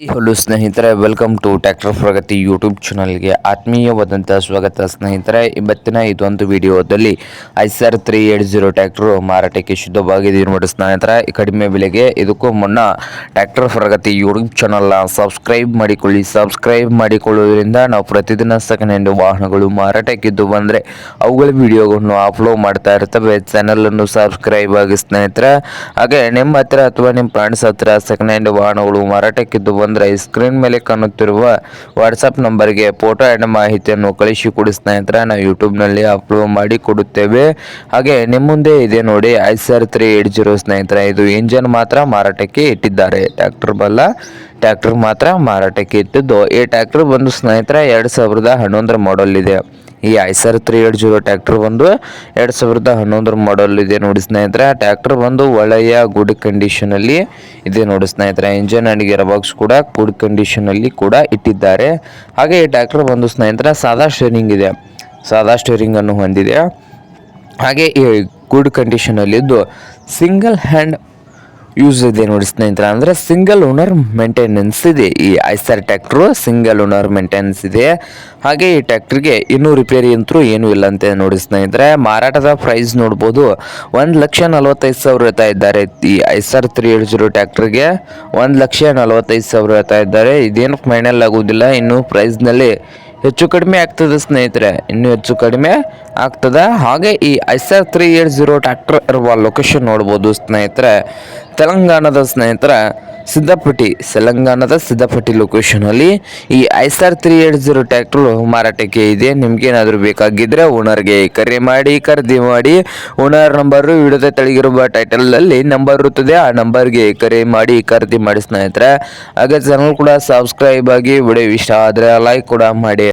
Hello ಸ್ನೇಹಿತರೆ, welcome to tractor Pragati YouTube ಚಾನಲ್ಗೆ ಆತ್ಮೀಯವಾದಂಥ ಸ್ವಾಗತ. ಸ್ನೇಹಿತರೆ, ಇವತ್ತಿನ ಇದೊಂದು ವಿಡಿಯೋದಲ್ಲಿ ಐಸರ್ 380 ಟ್ರ್ಯಾಕ್ಟರ್ ಮಾರಾಟಕ್ಕೆ ಶುದ್ಧವಾಗಿದೆ ನೋಡಿ ಸ್ನೇಹಿತರೆ. ಕಡಿಮೆ ಬೆಲೆಗೆ ಇದಕ್ಕೂ ಮುನ್ನ ಟ್ರ್ಯಾಕ್ಟರ್ ಪ್ರಗತಿ ಯೂಟ್ಯೂಬ್ ಚಾನಲ್ನ ಸಬ್ಸ್ಕ್ರೈಬ್ ಮಾಡಿಕೊಳ್ಳಿ. ಸಬ್ಸ್ಕ್ರೈಬ್ ಮಾಡಿಕೊಳ್ಳುವುದರಿಂದ ನಾವು ಪ್ರತಿದಿನ ಸೆಕೆಂಡ್ ಹ್ಯಾಂಡ್ ವಾಹನಗಳು ಮಾರಾಟಕ್ಕಿದ್ದು ಬಂದರೆ ಅವುಗಳ ವಿಡಿಯೋಗಳನ್ನು ಅಪ್ಲೋಡ್ ಮಾಡ್ತಾ ಇರ್ತವೆ. ಚಾನಲನ್ನು ಸಬ್ಸ್ಕ್ರೈಬ್ ಆಗಿ ಸ್ನೇಹಿತರೆ. ಹಾಗೆ ನಿಮ್ಮ ಹತ್ರ ಅಥವಾ ನಿಮ್ಮ ಫ್ರೆಂಡ್ಸ್ ಹತ್ರ ಸೆಕೆಂಡ್ ಹ್ಯಾಂಡ್ ವಾಹನಗಳು ಮಾರಾಟಕ್ಕಿದ್ದು ಬಂದರೆ ಸ್ಕ್ರೀನ್ ಮೇಲೆ ಕಾಣುತ್ತಿರುವ ವಾಟ್ಸಪ್ ನಂಬರ್ಗೆ ಫೋಟೋ ಆ್ಯಂಡ್ ಮಾಹಿತಿಯನ್ನು ಕಳಿಸಿಕೊಡಿ ಸ್ನೇಹಿತರೆ. ನಾವು ಯೂಟ್ಯೂಬ್ನಲ್ಲಿ ಅಪ್ಲೋಡ್ ಮಾಡಿ ಕೊಡುತ್ತೇವೆ. ಹಾಗೆ ನಿಮ್ಮ ಮುಂದೆ ಇದೆ ನೋಡಿ ಐಸರ್ 380 ಸ್ನೇಹಿತರೆ. ಇದು ಇಂಜನ್ ಮಾತ್ರ ಮಾರಾಟಕ್ಕೆ ಇಟ್ಟಿದ್ದಾರೆ, ಟ್ರ್ಯಾಕ್ಟರ್ ಮಾತ್ರ ಮಾರಾಟಕ್ಕೆ ಇಟ್ಟಿದ್ದು. ಈ ಟ್ರ್ಯಾಕ್ಟರ್ ಬಂದು ಸ್ನೇಹಿತರೆ 2011 ಮಾಡೆಲ್ ಇದೆ. ಈ ಐಸರ್ 380 ಟ್ರ್ಯಾಕ್ಟರ್ ಬಂದು 2011 ಮಾಡೆಲ್ ಇದೆ ನೋಡಿ ಸ್ನೇಹಿತರೆ. ಟ್ರ್ಯಾಕ್ಟರ್ ಬಂದು ಒಳ್ಳೆಯ ಗುಡ್ ಕಂಡೀಷನ್ ಅಲ್ಲಿ ಇದೆ ನೋಡಿ ಸ್ನೇಹಿತರೆ. ಇಂಜನ್ ಅಂಡ್ ಗೇರ್ ಬಾಕ್ಸ್ ಕೂಡ ಗುಡ್ ಕಂಡೀಷನ್ ಅಲ್ಲಿ ಕೂಡ ಇಟ್ಟಿದ್ದಾರೆ. ಹಾಗೆ ಈ ಟ್ರ್ಯಾಕ್ಟರ್ ಬಂದು ಸ್ನೇಹಿತರೆ ಸಾದಾ ಸ್ಟೇರಿಂಗ್ ಇದೆ, ಸಾದಾ ಸ್ಟೇರಿಂಗ್ ಅನ್ನು ಹೊಂದಿದೆ. ಹಾಗೆ ಈ ಗುಡ್ ಕಂಡೀಷನ್ ಅಲ್ಲಿ ಇದ್ದು ಸಿಂಗಲ್ ಹ್ಯಾಂಡ್ ಯೂಸ್ ಇದೆ ನೋಡಿ ಸ್ನೇಹಿತರೆ. ಅಂದರೆ ಸಿಂಗಲ್ ಓನರ್ ಮೇಂಟೆನೆನ್ಸ್ ಇದೆ. ಈ Eicher tractor single owner maintenance ಇದೆ. ಹಾಗೆ ಈ ಟ್ರ್ಯಾಕ್ಟರ್ಗೆ ಇನ್ನೂ ರಿಪೇರಿ ಅಂತೂ ಏನೂ ಇಲ್ಲ ಅಂತ ನೋಡಿ ಸ್ನೇಹಿತರೆ. ಮಾರಾಟದ ಪ್ರೈಸ್ ನೋಡ್ಬೋದು, 1,45,000 ಹೇಳ್ತಾ ಇದ್ದಾರೆ. ಈ ಐಸರ್ 380 ಟ್ರ್ಯಾಕ್ಟರ್ಗೆ 1,45,000 ಹೇಳ್ತಾ ಇದ್ದಾರೆ. ಇದೇನು ಫೈನಲ್ ಆಗೋದಿಲ್ಲ, ಇನ್ನು ಪ್ರೈಸ್ನಲ್ಲಿ ಹೆಚ್ಚು ಕಡಿಮೆ ಆಗ್ತದೆ ಸ್ನೇಹಿತರೆ, ಇನ್ನೂ ಹೆಚ್ಚು ಕಡಿಮೆ ಆಗ್ತದೆ. ಹಾಗೆ ಈ ಐಸರ್ 380 ಟ್ರ್ಯಾಕ್ಟರ್ ಇರುವ ಲೊಕೇಶನ್ ನೋಡ್ಬೋದು ಸ್ನೇಹಿತರೆ. ತೆಲಂಗಾಣದ ಸಿದ್ದಪಟ್ಟಿ ಲೊಕೇಶನಲ್ಲಿ ಈ ಐಸರ್ 380 ಟ್ರ್ಯಾಕ್ಟರ್ ಮಾರಾಟಕ್ಕೆ ಇದೆ. ನಿಮ್ಗೇನಾದರೂ ಬೇಕಾಗಿದ್ದರೆ ಓನರ್ಗೆ ಕರೆ ಮಾಡಿ, ಖರೀದಿ ಮಾಡಿ. ಓನರ್ ನಂಬರು ವಿಡಿಯೋದ ತೆಳಗಿರುವ ಟೈಟಲಲ್ಲಿ ನಂಬರ್ ಇರುತ್ತದೆ, ಆ ನಂಬರ್ಗೆ ಕರೆ ಮಾಡಿ ಖರೀದಿ ಮಾಡಿ ಸ್ನೇಹಿತರೆ. ಹಾಗೆ ಚಾನಲ್ ಕೂಡ ಸಬ್ಸ್ಕ್ರೈಬ್ ಆಗಿ. ವಿಡಿಯೋ ಇಷ್ಟ ಆದರೆ ಲೈಕ್ ಕೂಡ ಮಾಡಿ.